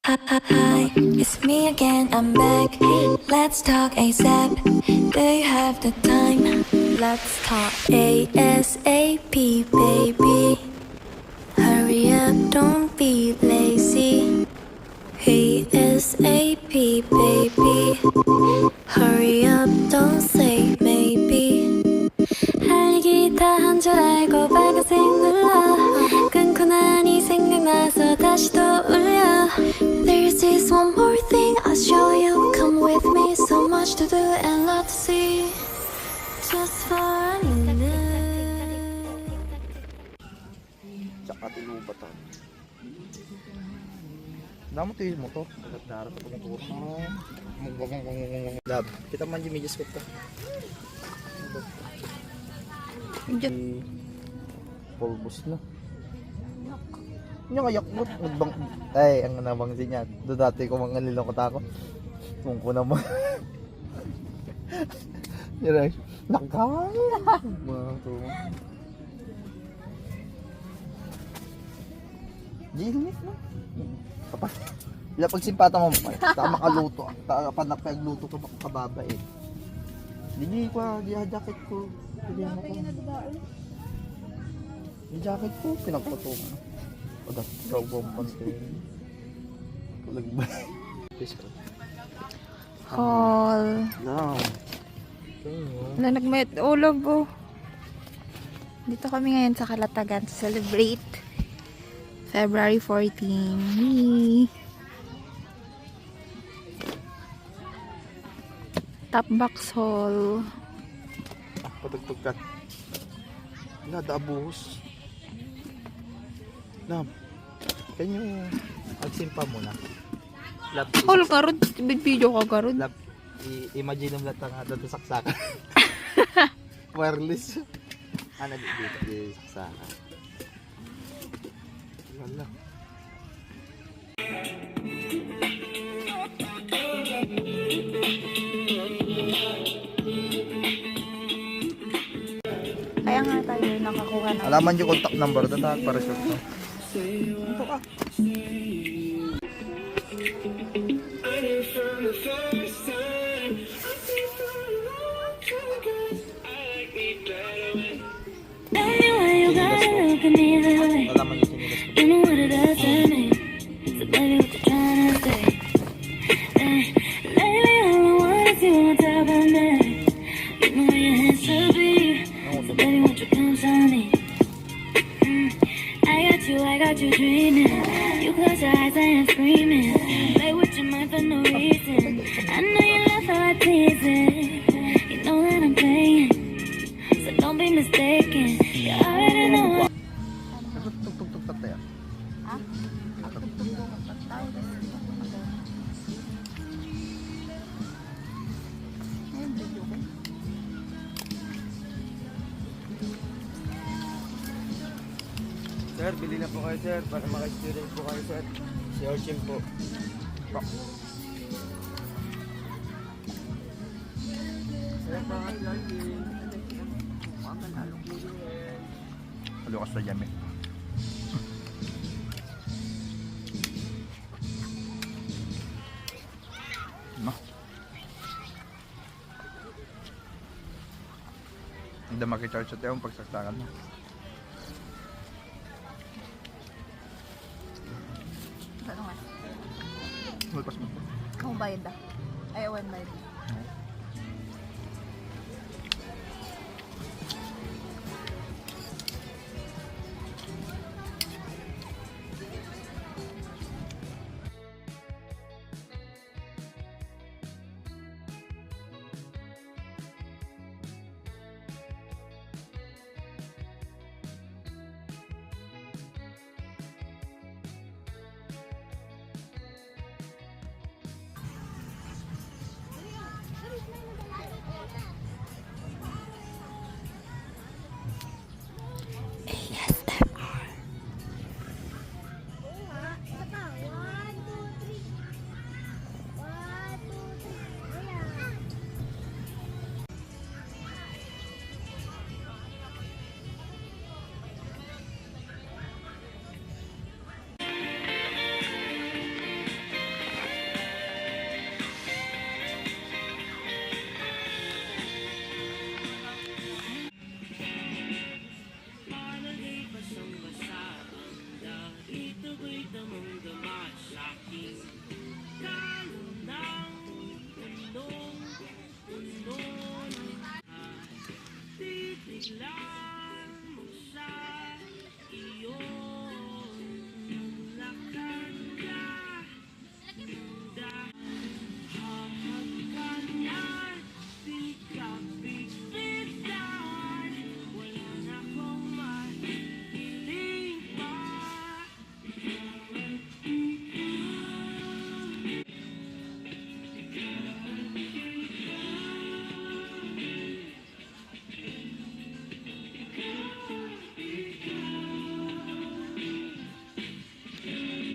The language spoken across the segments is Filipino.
Hi, it's me again, I'm back. Let's talk ASAP. Do you have the time? Let's talk ASAP, baby. Hurry up, don't be lazy. ASAP, baby. Hurry up, don't say maybe. 할 얘기 다 한 줄 알고 빨간색 눌러 끊고 나니 생각나서 다시 또 울려. There's this one more thing I'll show you. Come with me, so much to do and lot to see. Just for a minute. Tsaka tinubatan. Namo tayo mo to. Darat ito mo to. Lab. Kita man yung medyas ko to. Polbos na. Yung ayak mo. Nagbang... Ay, ang nabangsin niya. Doon dati ko mga nilokot ako. Kung ko naman. Yan ay. Nakakala. Mga to. Ginit mo. Kapag ila pagsimpata mo ta makaluto ta panak pagluto ko kababa eh. Dili ko di jacket ko. Dili mo ko. Di jacket ko pinagpato mo. Pag ikaw bomban ko. Kulag ba? Pisko. Haul. No. Wala nagmayat ulog oh. Dito kami ngayon sa Kalatagan to celebrate February 14. Yee. Top box haul. Patugtog ka. Nada abuhos. Nam. Kanyo agsimpa mo na. Lab. Haul karod, video ka karod. Lab. Imagine mo lang nga doon saksakan. Wireless. Ano dito di saksakan. Wala. Kaya nga tayo nakakuha ng Alaman yung contact number doon ha, para sure to. Ito ka. Anyway, you gotta look at me that way. Alaman yung sinilas ko. You know what it does to me. So baby, what you trying to say? Lately, all I want is you on top of me. You know your hands to be. So baby, won't you come show me? I got you dreaming. You close your eyes and I'm screaming. Play with your mind for no reason. I know you love how I tease it. You know that I'm playing, so don't be mistaken. You already know. Tugtog-tugtog tayo. Ha? Sir, bili na po kayo sir para maka-student po kayo sir. Si Orchim po. Halukas na jam eh. No. Hindi makicharge sa tayo ang pagsaksakan mo. Ano nga? Malpas mo po. Kung bayad da. Ay, one bayad.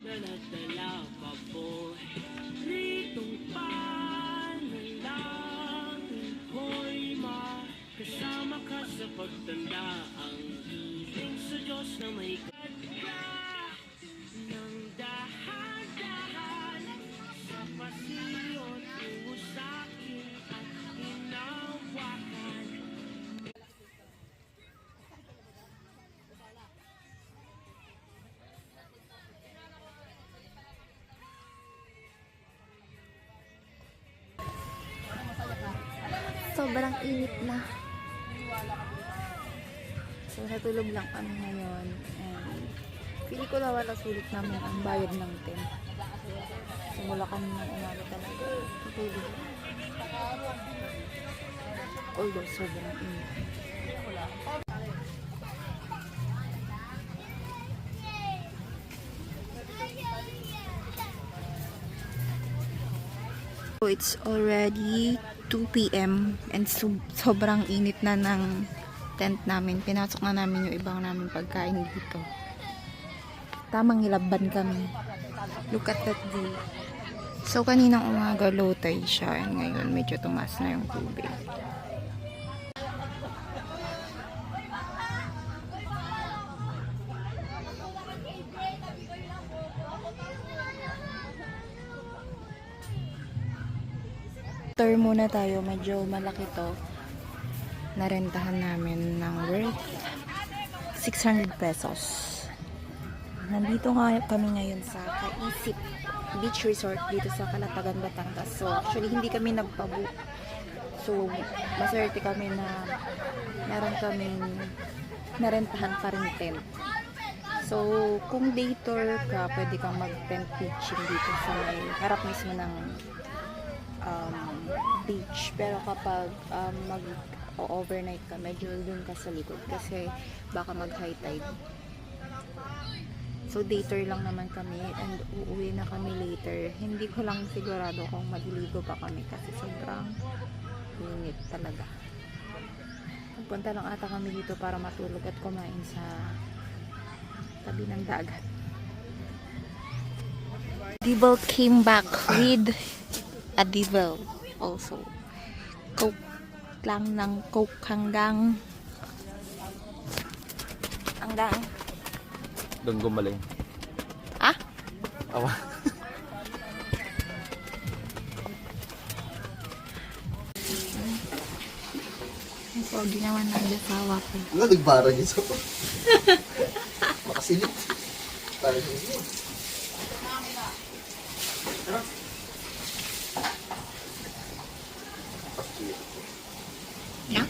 Dala-dala pa po ritong panalangin ko'y makasama ka sa pagtanda. Ang hiling sa Diyos na may kadya ng dahan-dahan sa pasilyo tungo sa'kin at hinawakan. Sobrang init na. So, natulog lang kami ngayon. And, pili ko na wala sulit namin ang bayad ng tent. Simula kami ng umaga talaga. Natulog. Although, sobrang init. So, it's already 2 p.m. and sobrang init na ng tent namin. Pinasok na namin yung ibang namin pagkain dito. Tamang hilaban kami. Look at that view. So, kaninang umaga low tide siya and ngayon medyo tumaas na yung tubig. Tour muna tayo, medyo malaki to. Narentahan namin ng worth 600 pesos. Nandito nga kami ngayon sa Kaisip Beach Resort dito sa Calatagan, Batangas. So actually hindi kami nagpabook. So maswerte kami na meron kaming narentahan pa rin tent. So kung day tour ka, pwede kang mag-tent pitching dito sa may harap mismo ng beach. Pero kapag mag-overnight ka, medyo dun ka sa likod kasi baka mag-high tide. So day tour lang naman kami and uuwi na kami later. Hindi ko lang sigurado kung maliligo pa kami kasi sobrang init talaga. Pupunta lang ata kami dito para matulog at kumain sa tabi ng dagat. Devil came back with a devil also. Coke lang ng Coke hanggang Doon gumaling. ah? Awa. Ang pogi naman ng jasawa ko. Wala, nagbara niya sa pa. Makasilip. Parang yun. Yeah?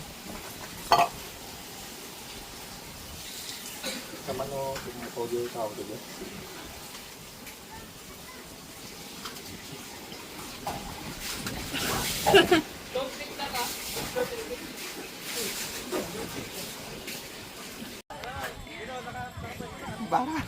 Sama no, tumukod yung tao diba? Bara.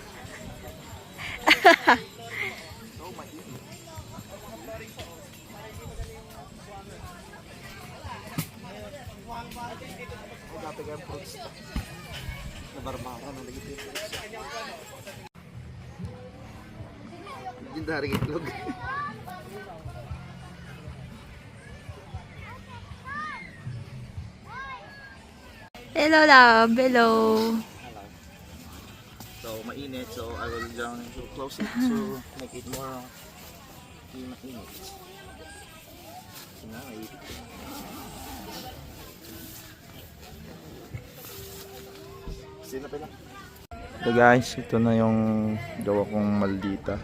Dati kaya fruits. Nabarmara ng lagi dito. Legendaring itlog. Hello love, hello. So, mainit. So, I will down to close it to make it more mainit. So, na, mainit. Sino pala? So guys, ito na yung gawa kong maldita.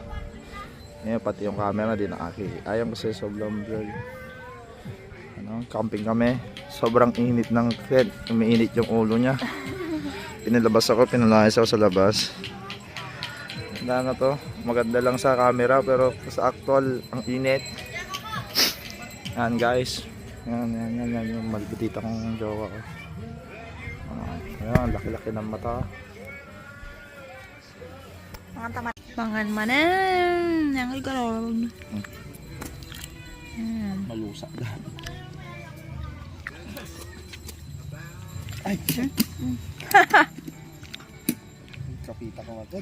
Ngayon pati yung camera din ayaw kasi sobrang blur. Ano, camping kami. Sobrang init ng tent. Umiinit yung ulo niya. Pinalabas ako, pinalayas ako sa labas. Handa na to. Maganda lang sa camera pero sa actual ang init. Yan guys. Yan yung maldita kong gawa ko. Ayan, laki-laki ng mata. Pangan manan. Yang ikaw. Malusak na. Ay! Kapita ko ito.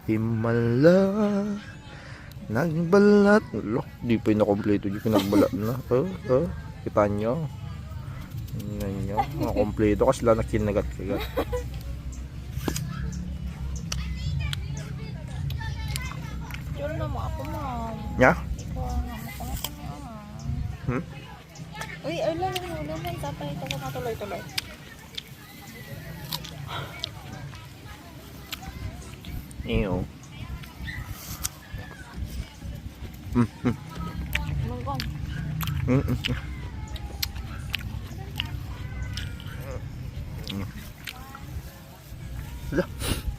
Himala nagbalat. Loh, di pa yung nakompleto. Di pinagbalat na. Kita nyo. Tingnan nyo. Nakompleto kasi lang nakinagat-kagat. Yun na mo ako, ma'am. Nya? Uy, ulan. Tapay ito ko matuloy-tuloy. Iyo. Mungkong.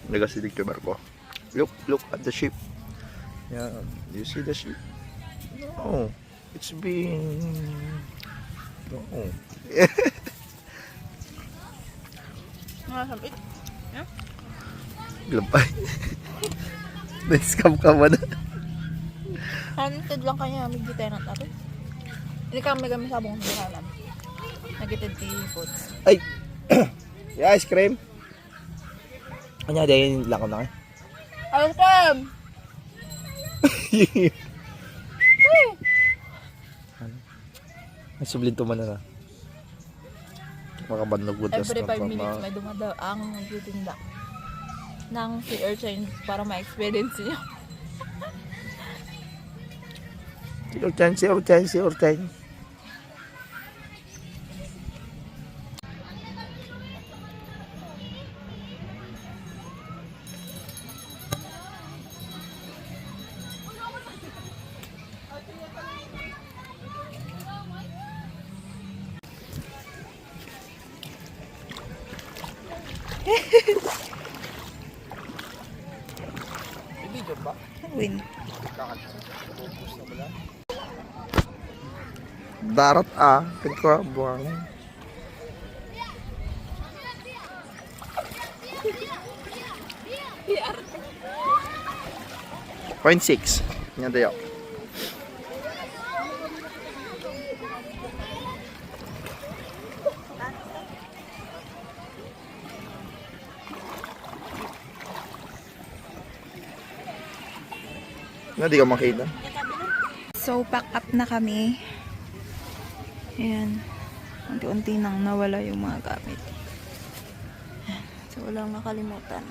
Nagasilig kay Marco. Look at the ship. Yeah, do you see the ship? No, it's being... No. Masabit. Glabay. Na-scam ka ba na? Hanted lang kanya, may tenant natin. Hindi kami sabong sinalam. Nagitid kay foods. Ay! Yeah, ice cream. Kanya, dahil lang ko na kayo. Ice cream! Ay, sublin to man na. Makabandog wood. Every 5 minutes may dumadaw ang nagtitinda ng sea urchin para ma-experience niyo. Si Urchan. Win. Darat pagkabuang. 0.6. Yan tayo. Di ka makita. So, pack up na kami. Ayan. Unti-unti nang nawala yung mga gamit. So, walang nakalimutan.